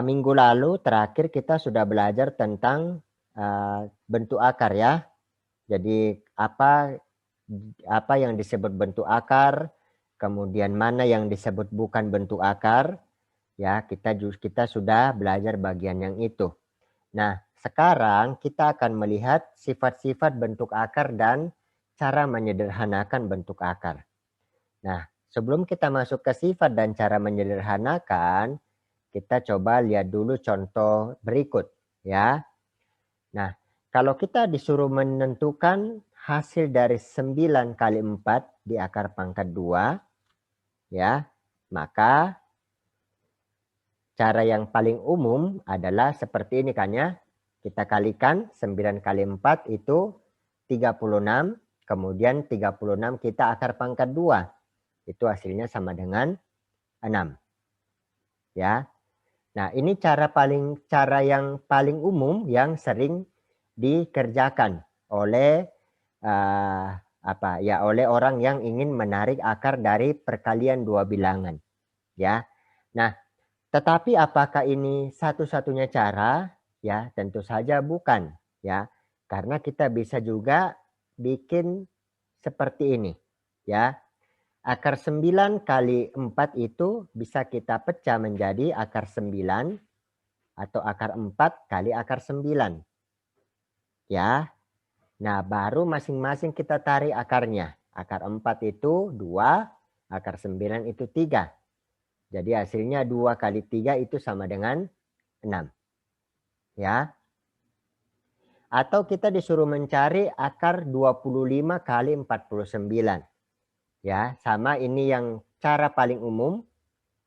Minggu lalu terakhir kita sudah belajar tentang bentuk akar ya. Jadi apa yang disebut bentuk akar, kemudian mana yang disebut bukan bentuk akar, ya kita sudah belajar bagian yang itu. Nah, sekarang kita akan melihat sifat-sifat bentuk akar dan cara menyederhanakan bentuk akar. Nah, sebelum kita masuk ke sifat dan cara menyederhanakan, kita coba lihat dulu contoh berikut ya. Nah, kalau kita disuruh menentukan hasil dari 9 kali 4 di akar pangkat 2, ya, maka cara yang paling umum adalah seperti ini kan ya. Kita kalikan 9 kali 4 itu 36, kemudian 36 kita akar pangkat 2. Itu hasilnya sama dengan 6. Ya. Nah, ini cara yang paling umum yang sering dikerjakan oleh oleh orang yang ingin menarik akar dari perkalian dua bilangan, ya. Nah, tetapi apakah ini satu-satunya cara? Ya, tentu saja bukan, ya. Karena kita bisa juga bikin seperti ini, ya. Akar 9 kali 4 itu bisa kita pecah menjadi akar 9 atau akar 4 kali akar 9. Ya. Nah, baru masing-masing kita tarik akarnya. Akar 4 itu 2, akar 9 itu 3. Jadi hasilnya 2 kali 3 itu sama dengan 6. Ya. Atau kita disuruh mencari akar 25 kali 49. Ya, sama ini yang cara paling umum.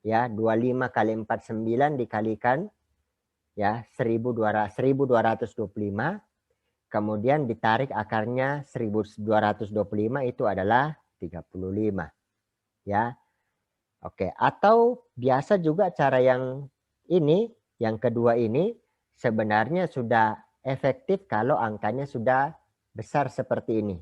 Ya, 25 kali 49 dikalikan ya 1225, kemudian ditarik akarnya 1225 itu adalah 35 ya. Oke, atau biasa juga cara yang ini, yang kedua ini sebenarnya sudah efektif kalau angkanya sudah besar seperti ini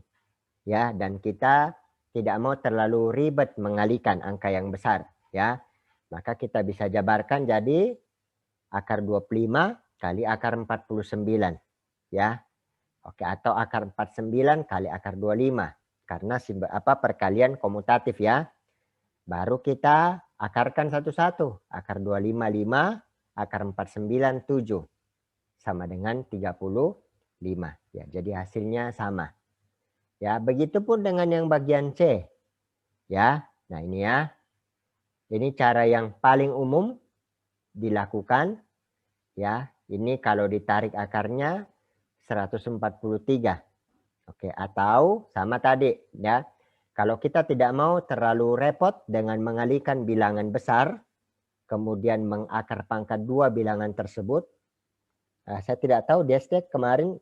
ya, dan kita tidak mau terlalu ribet mengalihkan angka yang besar ya. Maka kita bisa jabarkan jadi akar 25 kali akar 49 ya. Oke, atau akar 49 kali akar 25 karena perkalian komutatif ya. Baru kita akarkan satu-satu. Akar 25 5, akar 49 7 sama dengan 35 ya. Jadi hasilnya sama. Ya, begitupun dengan yang bagian C. Ya. Nah, ini ya. Ini cara yang paling umum dilakukan ya. Ini kalau ditarik akarnya 143. Oke, atau sama tadi ya. Kalau kita tidak mau terlalu repot dengan mengalihkan bilangan besar, kemudian mengakar pangkat 2 bilangan tersebut. Saya tidak tahu Destek kemarin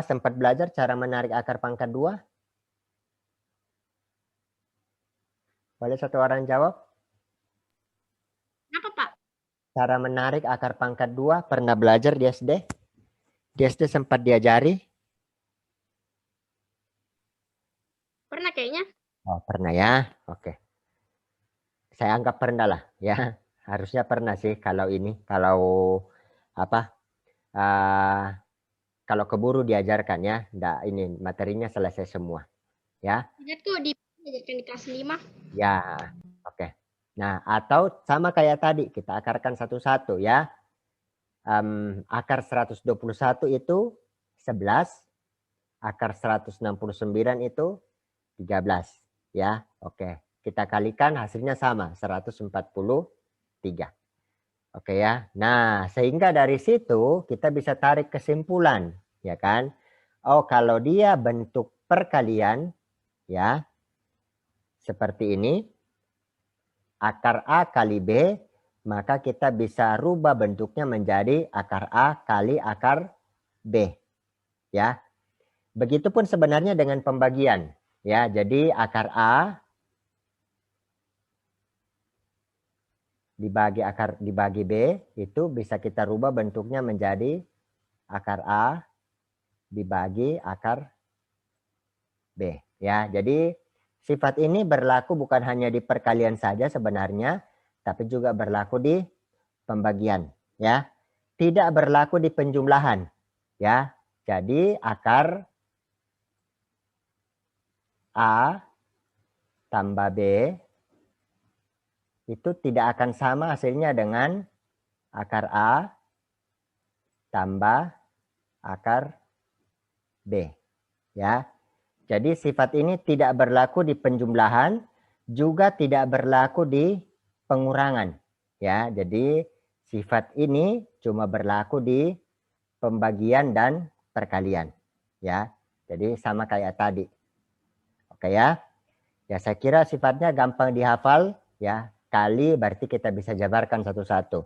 sempat belajar cara menarik akar pangkat 2? Boleh satu orang jawab? Apa, Pak? Cara menarik akar pangkat 2 pernah belajar di SD? Di SD sempat diajari? Pernah kayaknya. Oh, pernah ya. Oke. Saya anggap pernah lah ya. Harusnya pernah sih kalau ini, kalau kalau keburu diajarkan ya. Nggak, ini materinya selesai semua ya. Tidak tuh diajarkan di kelas 5. Ya, oke. Nah, atau sama kayak tadi kita akarkan satu-satu ya. Akar 121 itu 11, akar 169 itu 13 ya. Oke, kita kalikan hasilnya sama 143. Oke ya. Nah, sehingga dari situ kita bisa tarik kesimpulan ya kan. Oh, kalau dia bentuk perkalian ya seperti ini, akar A kali B, maka kita bisa rubah bentuknya menjadi akar A kali akar B ya. Begitupun sebenarnya dengan pembagian ya. Jadi akar A dibagi B itu bisa kita rubah bentuknya menjadi akar A dibagi akar B ya. Jadi sifat ini berlaku bukan hanya di perkalian saja sebenarnya, tapi juga berlaku di pembagian, ya. Tidak berlaku di penjumlahan, ya. Jadi akar A tambah B itu tidak akan sama hasilnya dengan akar A tambah akar B, ya. Jadi sifat ini tidak berlaku di penjumlahan, juga tidak berlaku di pengurangan, ya. Jadi sifat ini cuma berlaku di pembagian dan perkalian, ya. Jadi sama kayak tadi. Oke ya. Ya saya kira sifatnya gampang dihafal, ya. Kali berarti kita bisa jabarkan satu-satu.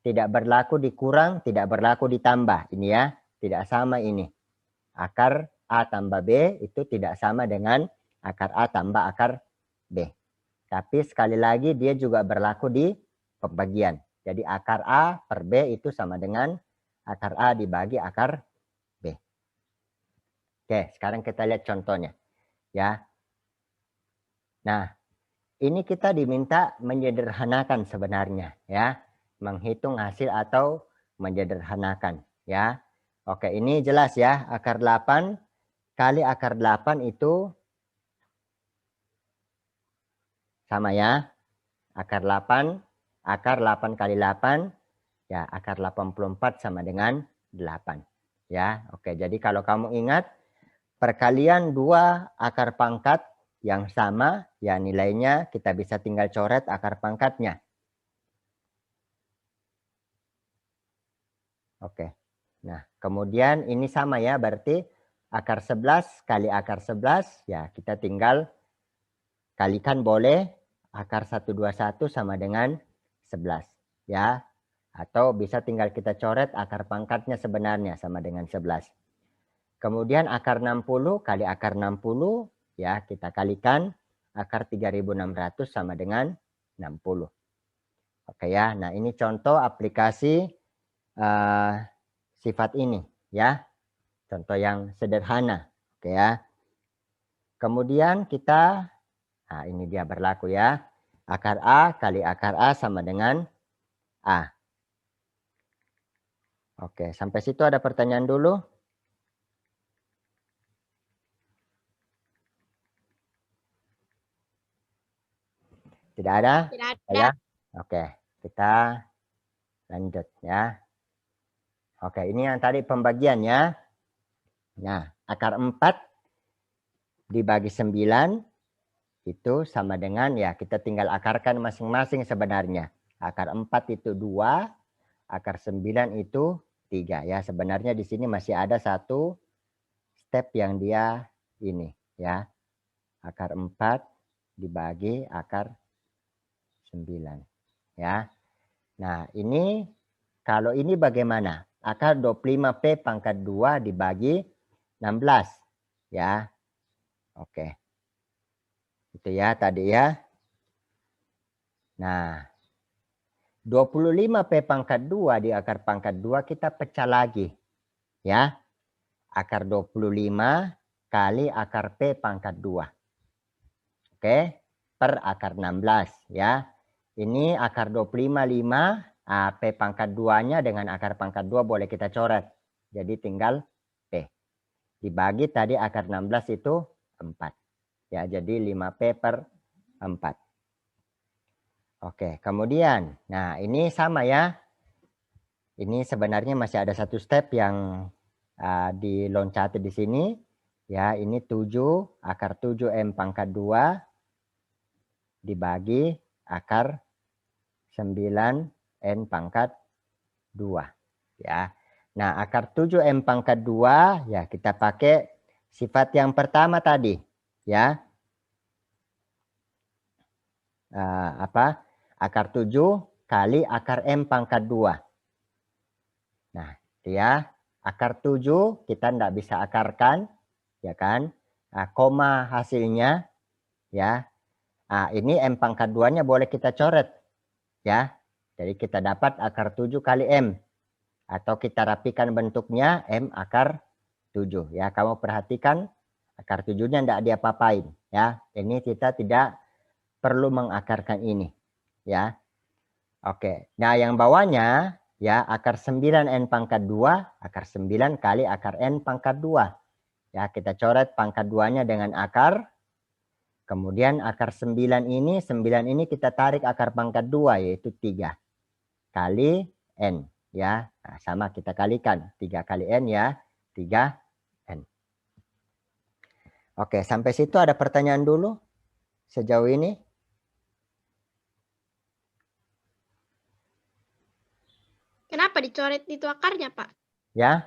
Tidak berlaku dikurang, tidak berlaku ditambah. Ini ya, tidak sama ini. Akar A tambah B itu tidak sama dengan akar A tambah akar B. Tapi sekali lagi dia juga berlaku di pembagian. Jadi akar A per B itu sama dengan akar A dibagi akar B. Oke, sekarang kita lihat contohnya. Ya. Nah, ini kita diminta menyederhanakan sebenarnya, ya. Menghitung hasil atau menyederhanakan, ya. Oke, ini jelas ya. Akar 8 kali akar 8 itu sama ya. Akar 8 kali 8, ya akar 84 sama dengan 8. Ya, oke. Jadi kalau kamu ingat, perkalian 2 akar pangkat yang sama, ya nilainya kita bisa tinggal coret akar pangkatnya. Oke. Nah, kemudian ini sama ya, berarti akar 11 kali akar 11, ya kita tinggal kalikan boleh akar 121 sama dengan 11. Ya, atau bisa tinggal kita coret akar pangkatnya sebenarnya sama dengan 11. Kemudian akar 60 kali akar 60, ya kita kalikan akar 3600 sama dengan 60. Oke ya, nah ini contoh aplikasi sifat ini ya. Contoh yang sederhana. Oke ya. Kemudian kita, nah ini dia berlaku ya. Akar A kali akar A sama dengan A. Oke, sampai situ ada pertanyaan dulu? Tidak ada? Tidak ada. Ya. Oke, kita lanjut ya. Oke, ini yang tadi pembagiannya. Nah, akar 4 dibagi 9 itu sama dengan, ya kita tinggal akarkan masing-masing sebenarnya. Akar 4 itu 2, akar 9 itu 3 ya. Sebenarnya di sini masih ada satu step yang dia ini ya. Akar 4 dibagi akar 9 ya. Nah, ini kalau ini bagaimana? Akar 25P pangkat 2 dibagi 16 ya. Oke. Itu ya tadi ya. Nah, 25P pangkat 2 di akar pangkat 2 kita pecah lagi. Ya. Akar 25 kali akar P pangkat 2. Oke. Per akar 16 ya. Ini akar 25 5, P pangkat 2-nya dengan akar pangkat 2 boleh kita coret. Jadi tinggal P. Dibagi tadi akar 16 itu 4. Ya, jadi 5P per 4. Oke, kemudian, nah ini sama ya. Ini sebenarnya masih ada satu step yang diloncati di sini. Ya, ini 7, akar 7M pangkat 2 dibagi akar 9N pangkat 2. Ya. Nah, akar 7M pangkat 2, ya kita pakai sifat yang pertama tadi. Ya. Akar 7 kali akar M pangkat 2. Nah, ya, akar 7 kita tidak bisa akarkan, ya kan? Nah, koma hasilnya, ya. Nah, ini M pangkat 2-nya boleh kita coret, ya. Jadi kita dapat akar 7 kali M. Atau kita rapikan bentuknya M akar 7. Ya, kamu perhatikan akar 7-nya tidak diapa-apain, ya. Ini kita tidak perlu mengakarkan ini, ya. Oke. Nah, yang bawahnya ya akar 9 N pangkat 2, akar 9 kali akar N pangkat 2. Ya, kita coret pangkat 2-nya dengan akar. Kemudian akar 9 ini kita tarik akar pangkat 2 yaitu 3 kali N ya. Nah, sama kita kalikan 3 kali N ya, 3 N. Oke, sampai situ ada pertanyaan dulu sejauh ini? Kenapa dicoret itu akarnya, Pak? Ya.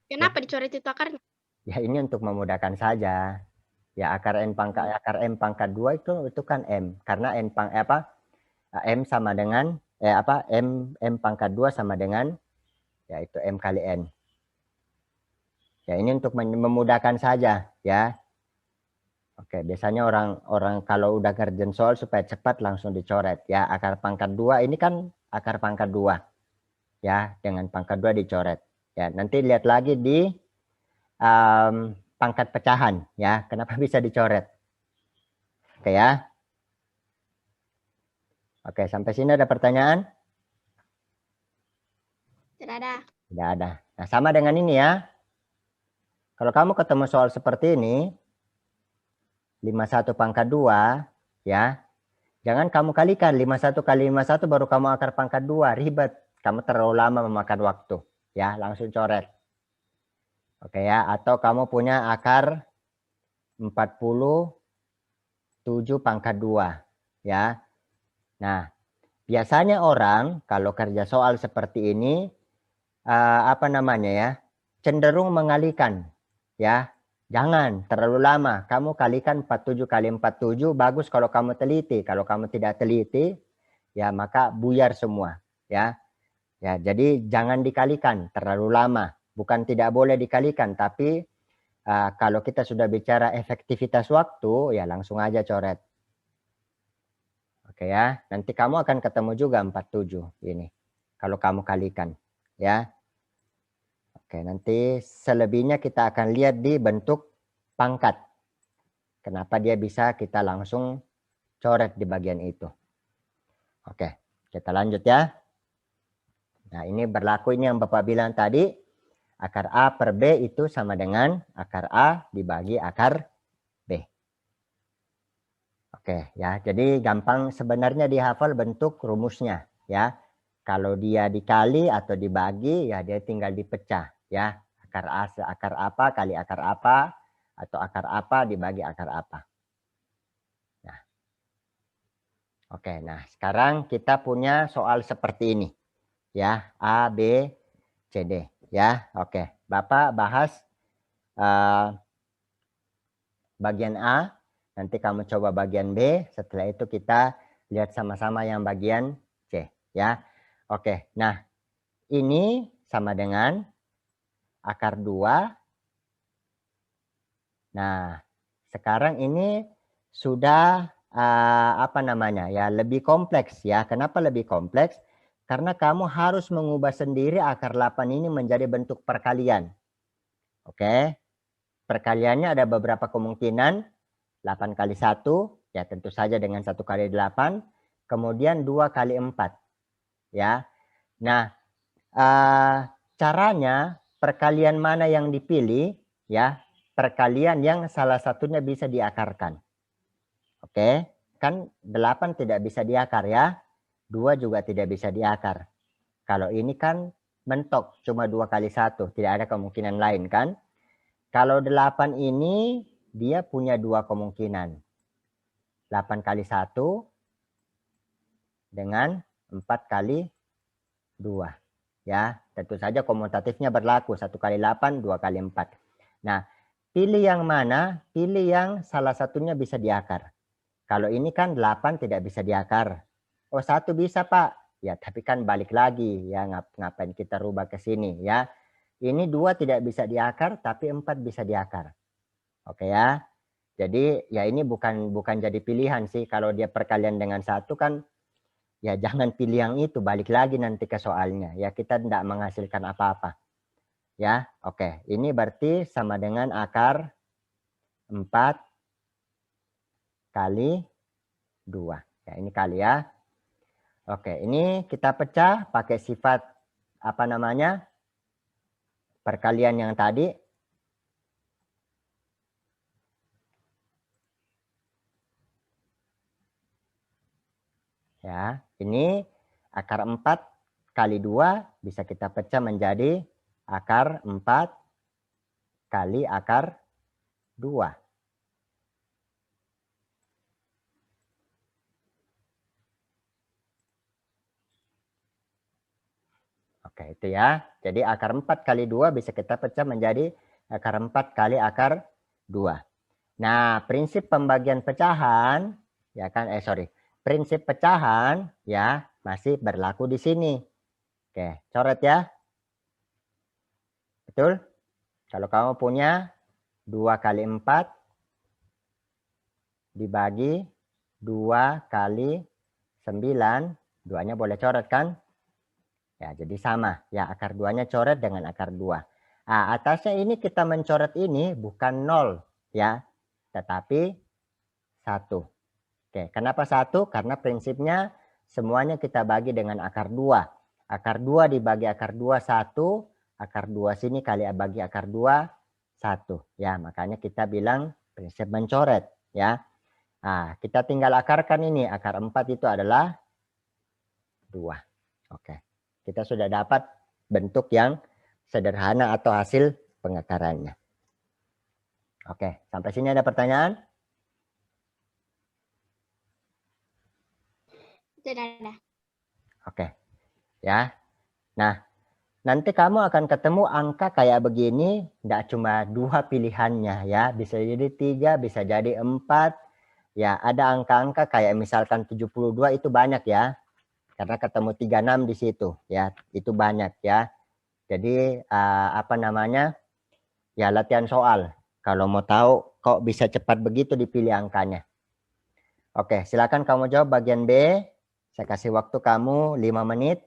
Kenapa dicoret itu akarnya? Ya ini untuk memudahkan saja. Ya akar M pangkat 2 itu kan M karena M sama dengan M pangkat 2 sama dengan yaitu M kali N. Ya ini untuk memudahkan saja ya. Oke, biasanya orang kalau udah ngerjain soal supaya cepat langsung dicoret ya. Akar pangkat 2 ini kan akar pangkat 2. Ya, dengan pangkat 2 dicoret. Ya, nanti lihat lagi di pangkat pecahan ya. Kenapa bisa dicoret? Oke ya. Oke, sampai sini ada pertanyaan? Tidak ada. Tidak ada. Nah, sama dengan ini ya. Kalau kamu ketemu soal seperti ini, 51 pangkat 2, ya. Jangan kamu kalikan 51 kali 51 baru kamu akar pangkat 2, ribet. Kamu terlalu lama memakan waktu, ya. Langsung coret. Oke ya, atau kamu punya akar 47 pangkat 2, ya. Nah, biasanya orang kalau kerja soal seperti ini cenderung mengalihkan ya. Jangan terlalu lama, kamu kalikan 47 kali 47, bagus kalau kamu teliti. Kalau kamu tidak teliti ya maka buyar semua ya. Ya, jadi jangan dikalikan terlalu lama. Bukan tidak boleh dikalikan, tapi kalau kita sudah bicara efektivitas waktu ya langsung aja coret. Oke ya, nanti kamu akan ketemu juga 47 ini kalau kamu kalikan ya. Oke, nanti selebihnya kita akan lihat di bentuk pangkat. Kenapa dia bisa kita langsung coret di bagian itu. Oke, kita lanjut ya. Nah, ini berlaku ini yang Bapak bilang tadi. Akar A per B itu sama dengan akar A dibagi akar B. Oke, ya. Jadi gampang sebenarnya dihafal bentuk rumusnya ya. Kalau dia dikali atau dibagi ya dia tinggal dipecah ya. Akar A akar apa kali akar apa atau akar apa dibagi akar apa. Nah. Oke, nah sekarang kita punya soal seperti ini. Ya, A, B, C, D. Ya, oke. Bapak bahas bagian A, nanti kamu coba bagian B, setelah itu kita lihat sama-sama yang bagian C. Ya, oke. Nah, ini sama dengan akar 2. Nah, sekarang ini sudah lebih kompleks ya. Kenapa lebih kompleks? Karena kamu harus mengubah sendiri akar 8 ini menjadi bentuk perkalian. Oke. Perkaliannya ada beberapa kemungkinan. 8 kali 1, ya tentu saja dengan 1 kali 8. Kemudian 2 kali 4. Ya. Nah, caranya perkalian mana yang dipilih ya? Perkalian yang salah satunya bisa diakarkan. Oke, kan 8 tidak bisa diakar ya. 2 juga tidak bisa diakar. Kalau ini kan mentok cuma 2 kali 1, tidak ada kemungkinan lain kan. Kalau 8 ini dia punya 2 kemungkinan. 8 kali 1 dengan 4 kali 2. Ya, tentu saja komutatifnya berlaku 1 kali 8, 2 kali 4. Nah, pilih yang mana? Pilih yang salah satunya bisa diakar. Kalau ini kan 8 tidak bisa diakar. Oh, 1 bisa, Pak. Ya, tapi kan balik lagi ya, ngapain kita rubah ke sini ya. Ini 2 tidak bisa diakar, tapi 4 bisa diakar. Oke ya. Jadi ya ini bukan jadi pilihan sih. Kalau dia perkalian dengan 1 kan ya jangan pilih yang itu, balik lagi nanti ke soalnya. Ya kita tidak menghasilkan apa-apa. Ya, oke. Ini berarti sama dengan akar 4 kali 2. Ya, ini kali ya. Oke, ini kita pecah pakai sifat apa namanya? Perkalian yang tadi. Ya, ini akar 4 kali 2 bisa kita pecah menjadi akar 4 kali akar 2. Oke, itu ya. Jadi akar 4 kali 2 bisa kita pecah menjadi akar 4 kali akar 2. Nah, prinsip pembagian pecahan, ya kan, prinsip pecahan ya masih berlaku di sini. Oke, coret ya. Betul? Kalau kamu punya 2 kali 4 dibagi 2 kali 9, 2-nya boleh coret kan? Ya, jadi sama. Ya, akar 2-nya coret dengan akar 2. Nah, atasnya ini kita mencoret ini bukan 0 ya, tetapi 1. Oke, kenapa 1? Karena prinsipnya semuanya kita bagi dengan akar 2. Akar 2 dibagi akar 2, 1. Akar 2 sini kali bagi akar 2, 1. Ya, makanya kita bilang prinsip mencoret ya. Nah, kita tinggal akarkan ini. Akar 4 itu adalah 2. Oke. Kita sudah dapat bentuk yang sederhana atau hasil pengakarannya. Oke, sampai sini ada pertanyaan? Tidak ada. Oke. Ya. Nah, nanti kamu akan ketemu angka kayak begini, tidak cuma 2 pilihannya ya, bisa jadi 3, bisa jadi 4. Ya, ada angka-angka kayak misalkan 72 itu banyak ya. Karena ketemu 36 di situ ya, itu banyak ya. Jadi apa namanya? Ya latihan soal. Kalau mau tahu kok bisa cepat begitu dipilih angkanya. Oke, silakan kamu jawab bagian B. Saya kasih waktu kamu 5 menit.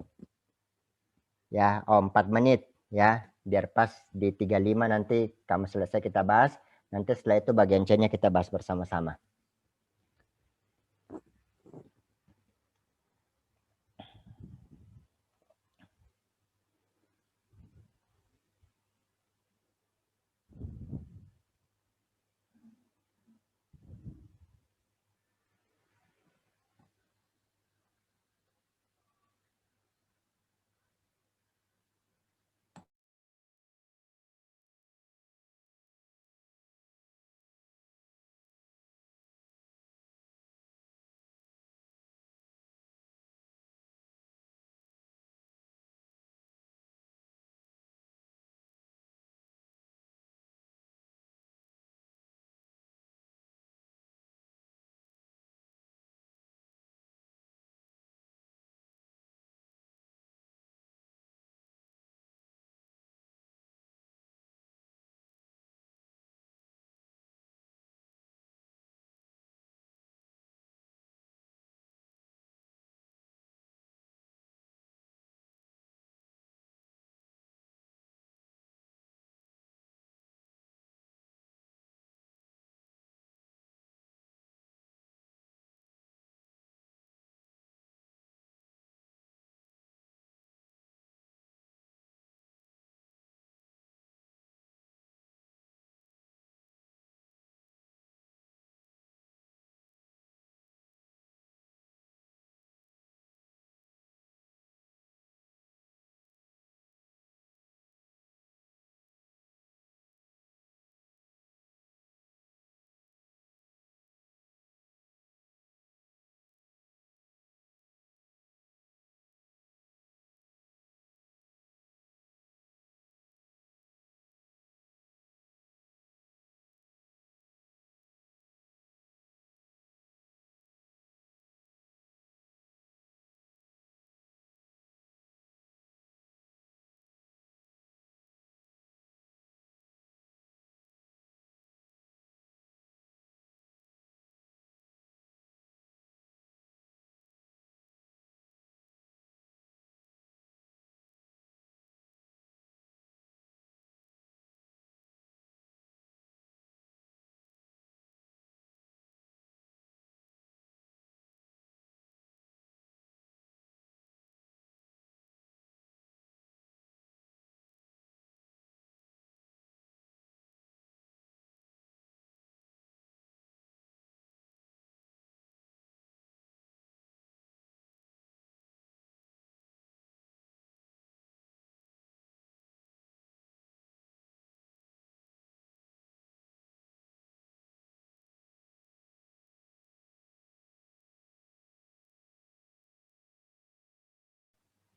Ya, 4 menit ya. Biar pas di 35 nanti kamu selesai kita bahas. Nanti setelah itu bagian C-nya kita bahas bersama-sama.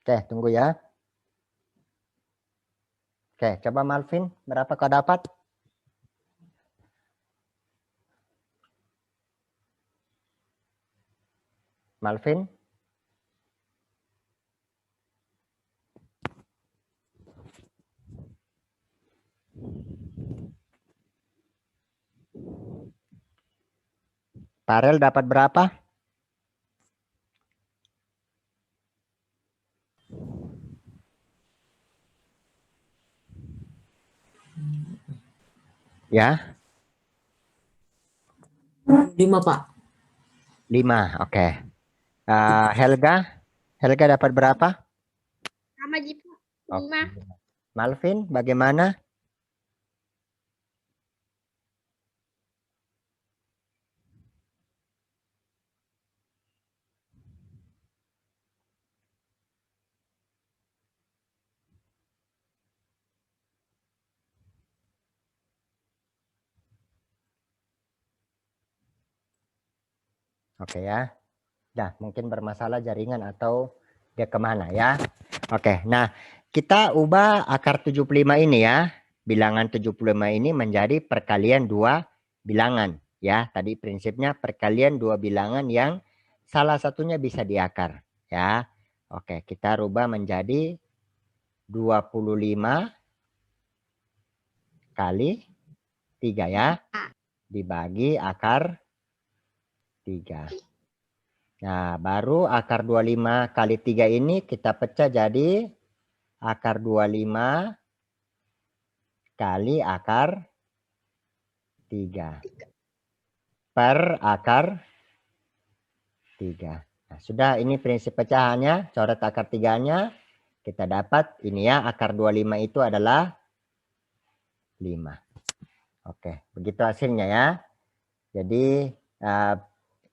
Oke, tunggu ya. Oke, coba Malvin, berapa kau dapat? Malvin? Farel dapat berapa? Ya, 5, Pak. 5. Oke. Helga dapat berapa? Sama Ji, Pak. Oke. 5. Malvin, bagaimana? Oke ya. Dah, mungkin bermasalah jaringan atau dia kemana ya. Oke, nah kita ubah akar 75 ini ya. Bilangan 75 ini menjadi perkalian dua bilangan ya. Tadi prinsipnya perkalian dua bilangan yang salah satunya bisa diakar ya. Oke, kita rubah menjadi 25 kali 3 ya. Dibagi akar 3. Nah, baru akar 25 kali 3 ini kita pecah jadi akar 25 kali akar 3 per akar 3. Nah, sudah ini prinsip pecahannya, coret akar 3-nya. Kita dapat ini ya, akar 25 itu adalah 5. Oke, begitu hasilnya ya. Jadi,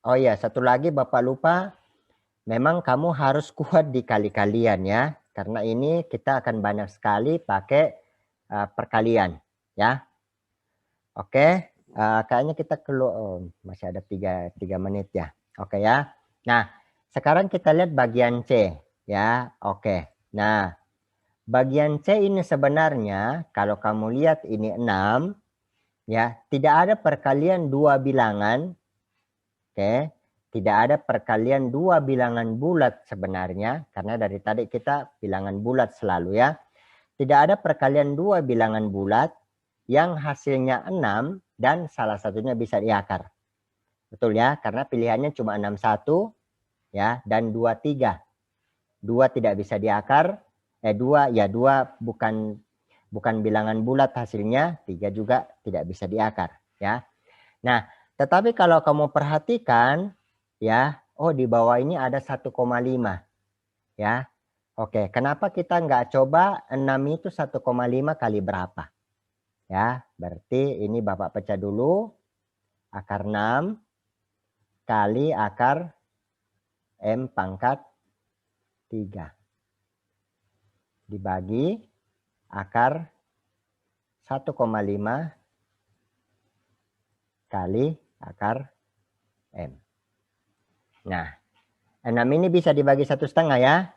oh ya, satu lagi Bapak lupa, memang kamu harus kuat di kali-kalian ya. Karena ini kita akan banyak sekali pakai perkalian ya. Oke, kayaknya kita keluar masih ada 3 menit ya. Oke ya. Nah, sekarang kita lihat bagian C ya. Oke. Nah, bagian C ini sebenarnya kalau kamu lihat ini 6 ya, tidak ada perkalian dua bilangan. Oke. Tidak ada perkalian dua bilangan bulat sebenarnya karena dari tadi kita bilangan bulat selalu ya. Tidak ada perkalian dua bilangan bulat yang hasilnya 6 dan salah satunya bisa diakar. Betul ya, karena pilihannya cuma 61 ya dan 23. 2 tidak bisa diakar, 2 bukan bilangan bulat hasilnya, 3 juga tidak bisa diakar ya. Nah, tetapi kalau kamu perhatikan ya, oh di bawah ini ada 1,5 ya. Oke, kenapa kita nggak coba 6 itu 1,5 kali berapa? Ya, berarti ini Bapak pecah dulu. Akar 6 kali akar M pangkat 3. Dibagi akar 1,5 kali akar M. Nah, 6 ini bisa dibagi 1/2 ya.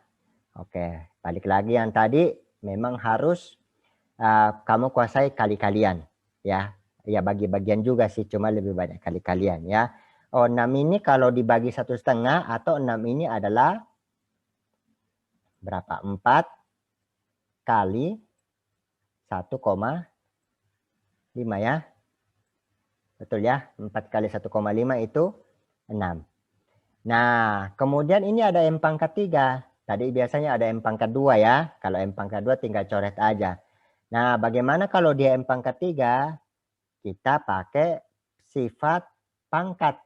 Oke, balik lagi yang tadi memang harus kamu kuasai kali-kalian ya. Ya bagi-bagian juga sih, cuma lebih banyak kali-kalian ya. Oh, 6 ini kalau dibagi 1/2 atau 6 ini adalah berapa? 4 kali 1,5 ya. Betul ya, 4 kali 1,5 itu 6. Nah, kemudian ini ada M pangkat 3. Tadi biasanya ada M pangkat 2 ya. Kalau M pangkat 2 tinggal coret aja. Nah, bagaimana kalau dia M pangkat 3? Kita pakai sifat pangkat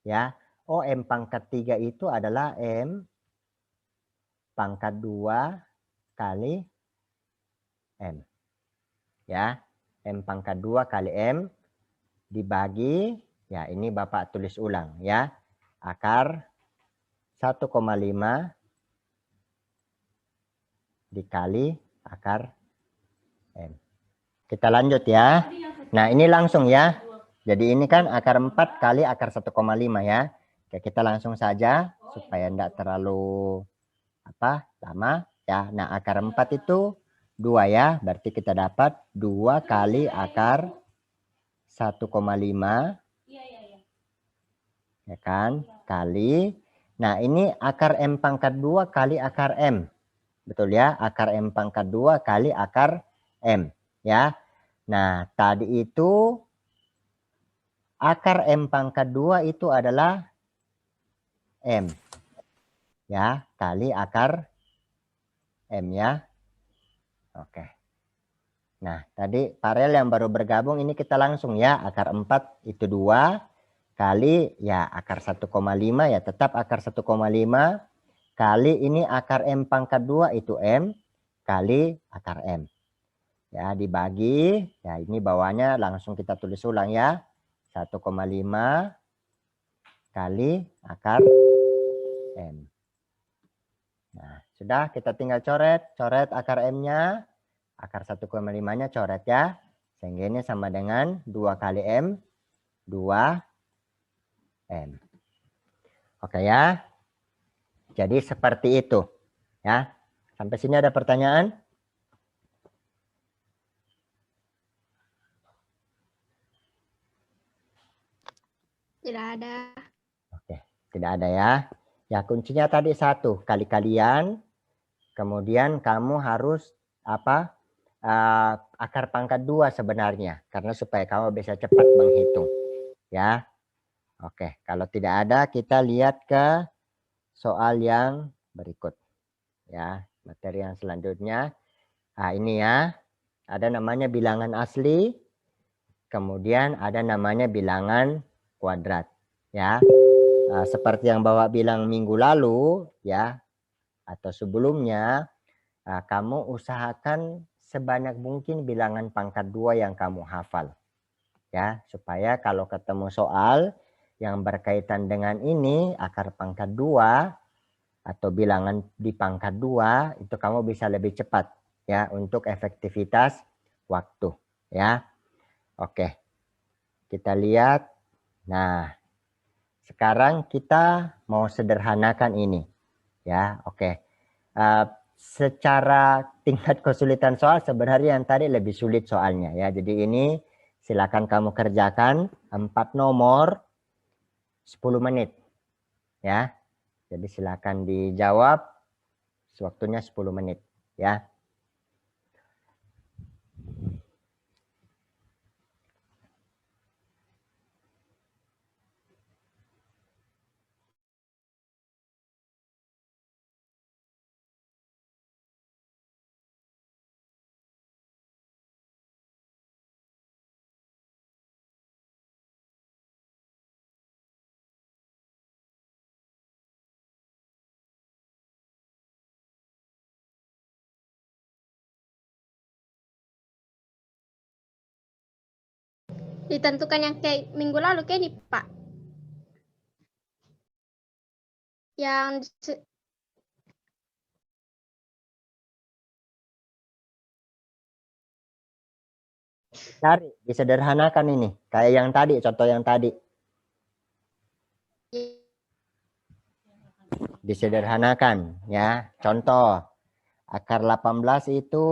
ya. Oh, M pangkat 3 itu adalah M pangkat 2 kali M. Ya, M pangkat 2 kali M dibagi, ya ini Bapak tulis ulang ya. Akar 1,5 dikali akar M. Kita lanjut ya. Nah, ini langsung ya. Jadi ini kan akar 4 kali akar 1,5 ya. Oke, kita langsung saja supaya tidak terlalu Sama ya. Nah, akar 4 itu 2 ya. Berarti kita dapat 2 kali akar 1,5. Ya kan? Kali. Nah, ini akar M pangkat 2 kali akar M. Betul ya? Akar M pangkat 2 kali akar M. Ya. Nah, tadi itu akar M pangkat 2 itu adalah M. Ya, kali akar M ya. Oke. Nah, tadi paralel yang baru bergabung ini kita langsung ya. Akar 4 itu 2 kali ya akar 1,5 ya. Tetap akar 1,5 kali ini akar M pangkat 2 itu M kali akar M. Ya, dibagi. Ya, ini bawahnya langsung kita tulis ulang ya. 1,5 kali akar M. Nah, sudah kita tinggal coret akar M-nya, akar 1,5-nya coret ya. Sehingga ini sama dengan 2 kali M, 2 M. Oke ya. Jadi seperti itu. Ya. Sampai sini ada pertanyaan? Tidak ada. Oke, tidak ada ya. Ya, kuncinya tadi 1 kali-kalian. Kemudian kamu harus akar pangkat 2 sebenarnya, karena supaya kamu bisa cepat menghitung ya. Oke, kalau tidak ada kita lihat ke soal yang berikut ya, materi yang selanjutnya. Nah, ini ya, ada namanya bilangan asli, kemudian ada namanya bilangan kuadrat ya. Seperti yang Bapak bilang minggu lalu ya, atau sebelumnya, kamu usahakan sebanyak mungkin bilangan pangkat 2 yang kamu hafal. Ya, supaya kalau ketemu soal yang berkaitan dengan ini, akar pangkat 2 atau bilangan di pangkat 2, itu kamu bisa lebih cepat ya untuk efektivitas waktu ya. Oke. Kita lihat. Nah, sekarang kita mau sederhanakan ini ya. Oke. Secara tingkat kesulitan soal sebenarnya yang tadi lebih sulit soalnya ya. Jadi ini silakan kamu kerjakan 4 nomor 10 menit ya. Jadi silakan dijawab, waktunya 10 menit ya. Ditentukan yang kayak minggu lalu kayak nih, Pak. Yang Cari, disederhanakan ini. Kayak yang tadi, contoh yang tadi. Disederhanakan ya. Contoh, akar 18 itu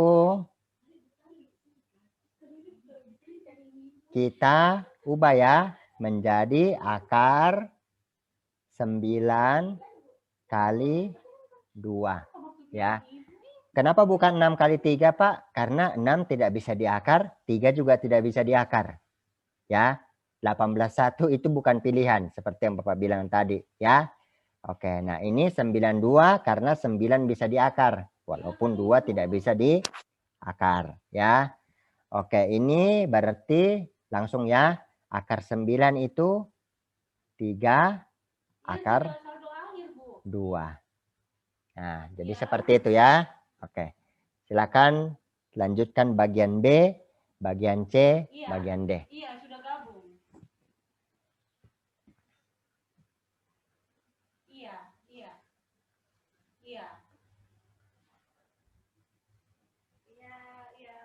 kita ubah ya menjadi akar 9 kali 2 ya. Kenapa bukan 6 kali 3 Pak? Karena 6 tidak bisa diakar, 3 juga tidak bisa diakar. Ya, 18 1 itu bukan pilihan seperti yang Bapak bilang tadi ya. Oke, nah ini 92 karena 9 bisa diakar walaupun 2 tidak bisa diakar ya. Oke, ini berarti langsung ya, akar 9 itu 3 akar 2. Nah, jadi seperti itu ya. Oke. Silakan lanjutkan bagian B, bagian C, bagian D. Iya, sudah gabung. Iya, iya. Iya. Iya, iya.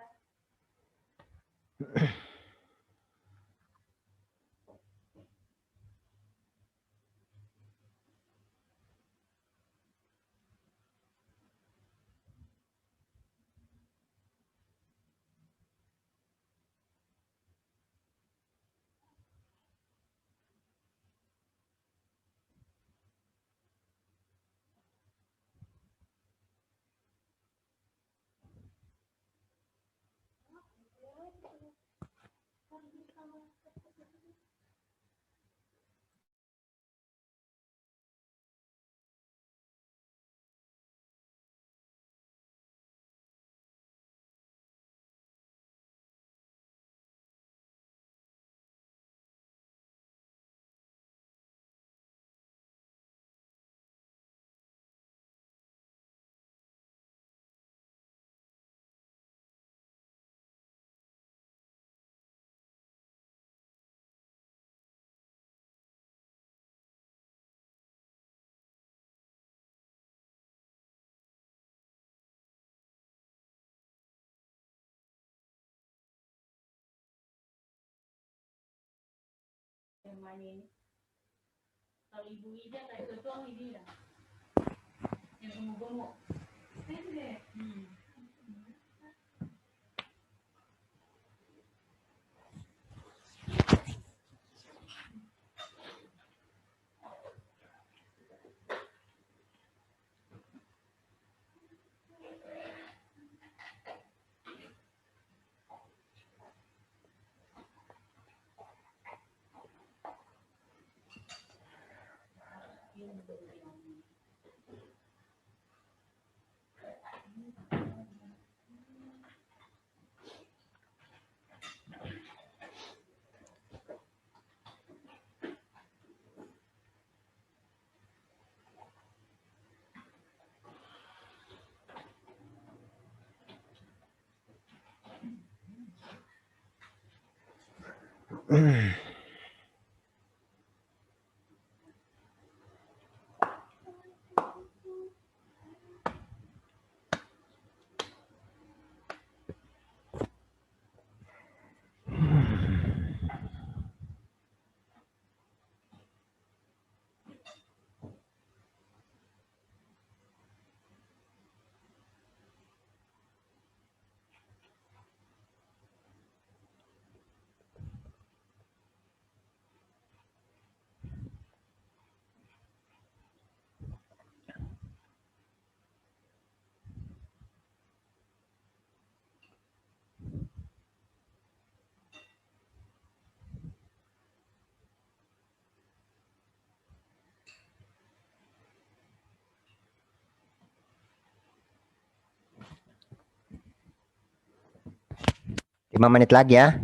Temanya ini. Kalau Ibu Ida kayak ketua ini dah. Yang gemuk-gemuk. Lima menit lagi ya.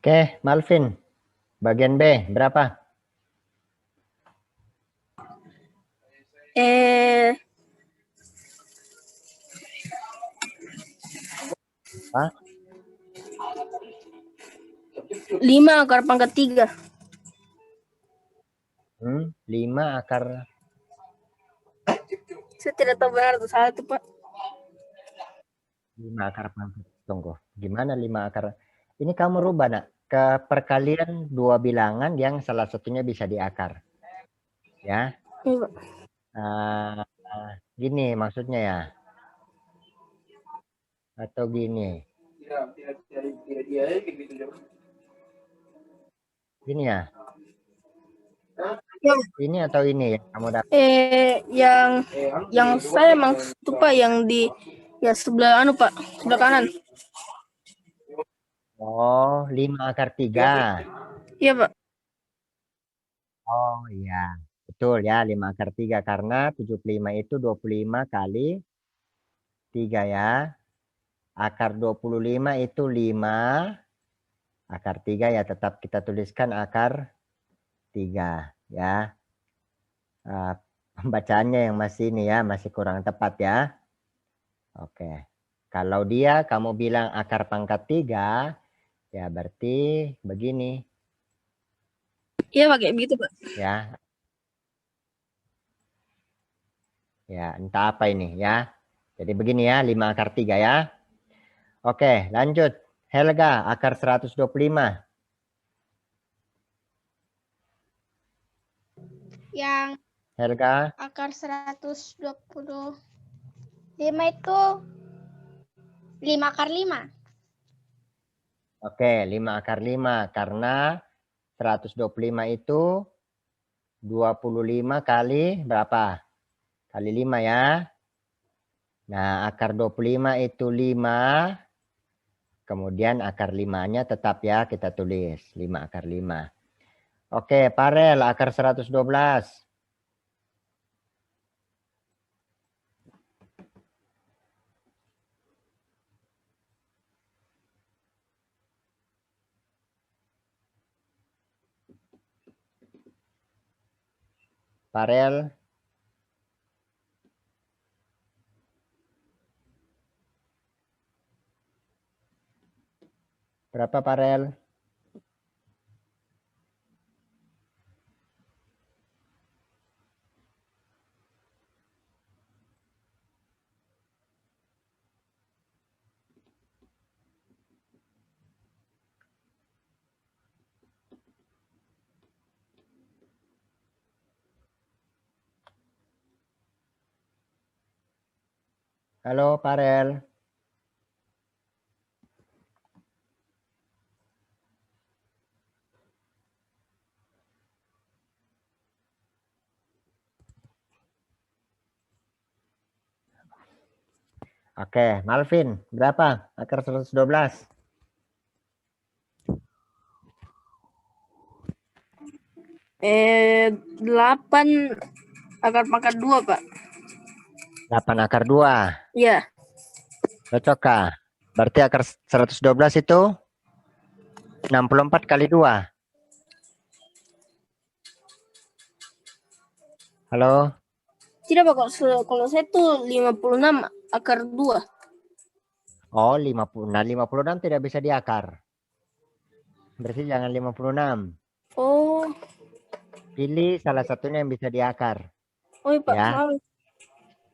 Oke, Malvin. Bagian B, berapa? Hah? 5 akar pangkat 3. 5 akar. Saya tidak tahu benar atau salah itu, Pak. 5 akar pangkat. Tunggu. Gimana 5 akar? Ini kamu rubah, nak, ke perkalian dua bilangan yang salah satunya bisa diakar. Ya. Iya, Pak. Gini maksudnya ya. Atau gini. Gini ya. Ini atau ini yang kamu dapat? Yang saya maksud itu, Pak, yang di sebelah Pak, sebelah kanan. Oh, 5 akar 3. Iya, Pak. Oh iya, betul ya, 5 akar 3 karena 75 itu 25 kali 3 ya. Akar 25 itu 5. Akar 3 ya tetap kita tuliskan akar 3 ya. Pembacaannya yang masih ini ya, masih kurang tepat ya. Oke. Kalau dia kamu bilang akar pangkat 3, ya berarti begini. Iya, Pak, kayak begitu, Pak. Ya. Ya, entah apa ini ya. Jadi begini ya, 5 akar 3 ya. Oke, lanjut. Helga, akar 125. Yang Helga. akar 125 itu 5 akar 5. Oke, 5 akar 5. Karena 125 itu 25 kali berapa? Kali 5 ya. Nah, akar 25 itu 5. Kemudian akar 5-nya tetap ya kita tulis. 5 akar 5. Oke, Parel, akar 112. Parel. Berapa Parel? Halo Parel. Oke, Malvin, berapa akar 112? 8 akar pangkat 2, Pak. 8 akar 2. Iya. Cocok kah? Berarti akar 112 itu 64 kali 2. Halo? Tidak, Pak. Kalau saya tuh 56 akar 2. Oh, 50. Nah, 56 tidak bisa diakar. Berarti jangan 56. Oh. Pilih salah satunya yang bisa diakar. Oh, iya, Pak. Ya. Maaf.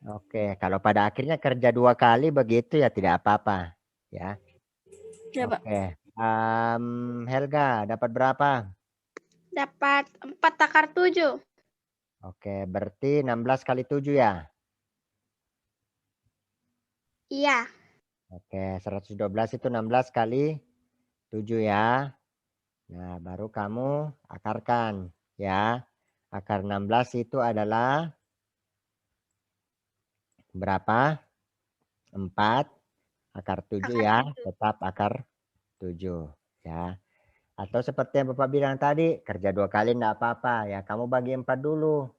Oke, kalau pada akhirnya kerja 2 kali begitu ya tidak apa-apa. Ya. Ya, Pak. Oke. Helga, dapat berapa? Dapat 4 akar 7. Oke, berarti 16 kali 7 ya? Iya. Oke, 112 itu 16 kali 7 ya. Nah, baru kamu akarkan ya. Akar 16 itu adalah berapa? 4. Akar 7 ya, tetap akar 7 ya. Atau seperti yang Bapak bilang tadi, kerja 2 kali enggak apa-apa ya. Kamu bagi 4 dulu.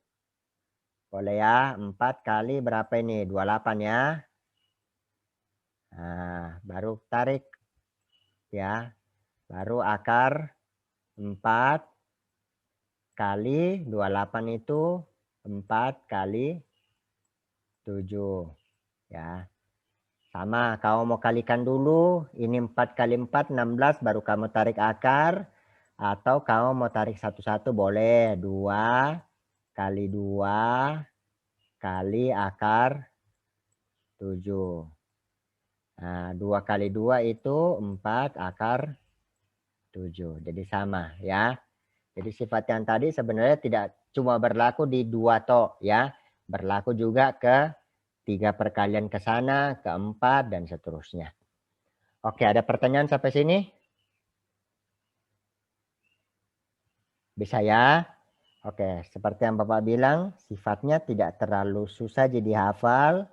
Boleh ya, 4 kali berapa ini? 28 ya. Nah, baru tarik ya. Baru akar 4 kali 28 itu 4 kali 7. Ya. Sama, kamu mau kalikan dulu. Ini 4 kali 4, 16, baru kamu tarik akar. Atau kamu mau tarik satu-satu boleh. 2 kali 2 kali akar 7. Nah, 2 kali 2 itu 4 akar 7. Jadi sama ya. Jadi sifat yang tadi sebenarnya tidak cuma berlaku di 2 toh ya. Berlaku juga ke 3 perkalian ke sana, ke 4 dan seterusnya. Oke, ada pertanyaan sampai sini? Bisa ya? Oke, seperti yang Bapak bilang, sifatnya tidak terlalu susah jadi hafal,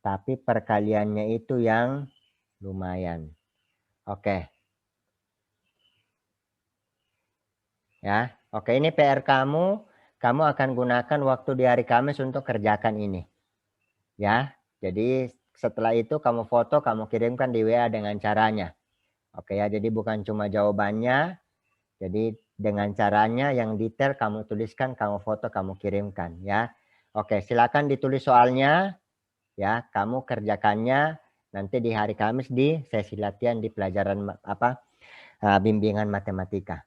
tapi perkaliannya itu yang lumayan. Oke. Ya, oke, ini PR kamu. Kamu akan gunakan waktu di hari Kamis untuk kerjakan ini. Ya, jadi setelah itu kamu foto, kamu kirimkan di WA dengan caranya. Oke ya, jadi bukan cuma jawabannya. Jadi dengan caranya yang detail kamu tuliskan, kamu foto, kamu kirimkan ya. Oke, silakan ditulis soalnya ya. Kamu kerjakannya nanti di hari Kamis di sesi latihan di pelajaran bimbingan matematika.